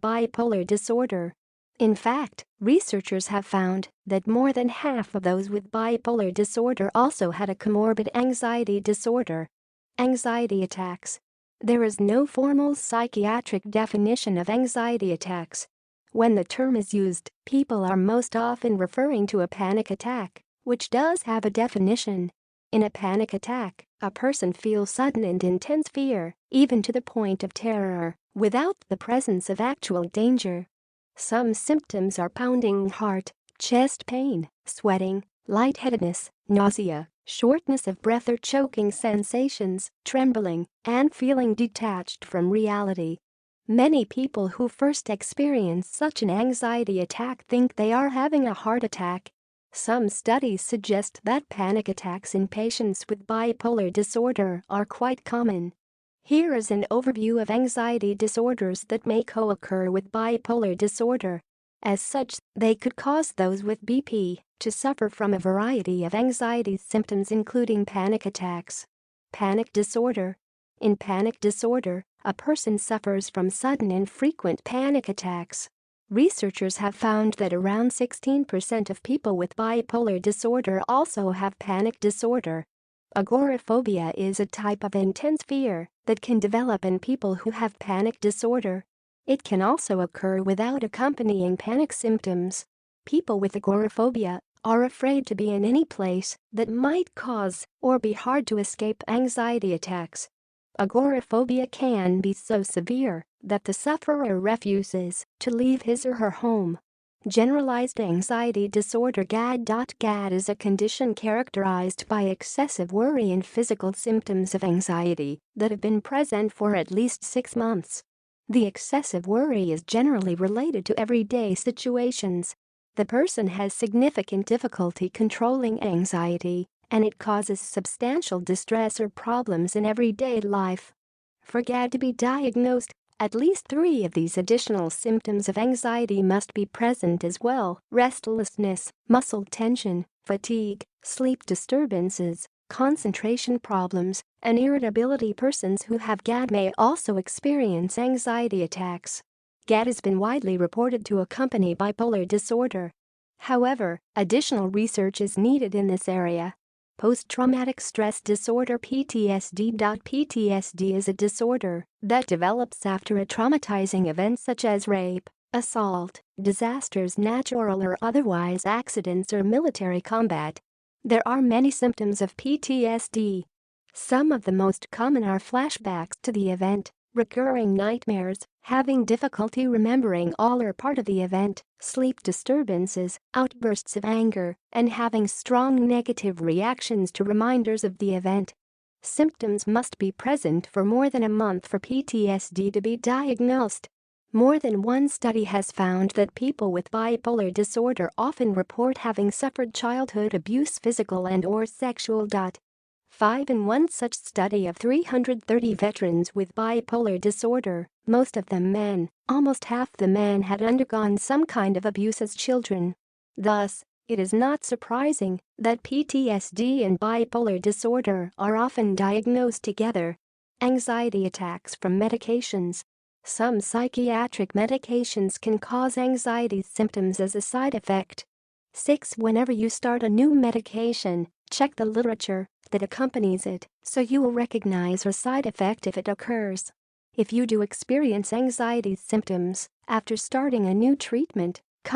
bipolar disorder. In fact, researchers have found that more than half of those with bipolar disorder also had a comorbid anxiety disorder. Anxiety attacks. There is no formal psychiatric definition of anxiety attacks. When the term is used, people are most often referring to a panic attack, which does have a definition. In a panic attack, a person feels sudden and intense fear, even to the point of terror, without the presence of actual danger. Some symptoms are pounding heart, chest pain, sweating, lightheadedness, nausea, shortness of breath or choking sensations, trembling, and feeling detached from reality. Many people who first experience such an anxiety attack think they are having a heart attack. Some studies suggest that panic attacks in patients with bipolar disorder are quite common. Here is an overview of anxiety disorders that may co-occur with bipolar disorder. As such, they could cause those with BP to suffer from a variety of anxiety symptoms including panic attacks. Panic disorder. In panic disorder, a person suffers from sudden and frequent panic attacks. Researchers have found that around 16% of people with bipolar disorder also have panic disorder. Agoraphobia is a type of intense fear that can develop in people who have panic disorder. It can also occur without accompanying panic symptoms. People with agoraphobia are afraid to be in any place that might cause or be hard to escape anxiety attacks. Agoraphobia can be so severe that the sufferer refuses to leave his or her home. Generalized anxiety disorder (GAD) is a condition characterized by excessive worry and physical symptoms of anxiety that have been present for at least 6 months. The excessive worry is generally related to everyday situations. The person has significant difficulty controlling anxiety, and it causes substantial distress or problems in everyday life. For GAD to be diagnosed, at least 3 of these additional symptoms of anxiety must be present as well: restlessness, muscle tension, fatigue, sleep disturbances, concentration problems, and irritability. Persons who have GAD may also experience anxiety attacks. GAD has been widely reported to accompany bipolar disorder. However, additional research is needed in this area. Post-traumatic stress disorder (PTSD). PTSD is a disorder that develops after a traumatizing event such as rape, assault, disasters, natural or otherwise, accidents, or military combat. There are many symptoms of PTSD. Some of the most common are flashbacks to the event, recurring nightmares, having difficulty remembering all or part of the event, sleep disturbances, outbursts of anger, and having strong negative reactions to reminders of the event. Symptoms must be present for more than a month for PTSD to be diagnosed. More than one study has found that people with bipolar disorder often report having suffered childhood abuse, physical and/or sexual. 5 in one such study of 330 veterans with bipolar disorder, most of them men, almost half the men had undergone some kind of abuse as children. Thus, it is not surprising that PTSD and bipolar disorder are often diagnosed together. Anxiety attacks from medications. Some psychiatric medications can cause anxiety symptoms as a side effect. 6. Whenever you start a new medication, check the literature that accompanies it so you will recognize a side effect if it occurs. If you do experience anxiety symptoms after starting a new treatment,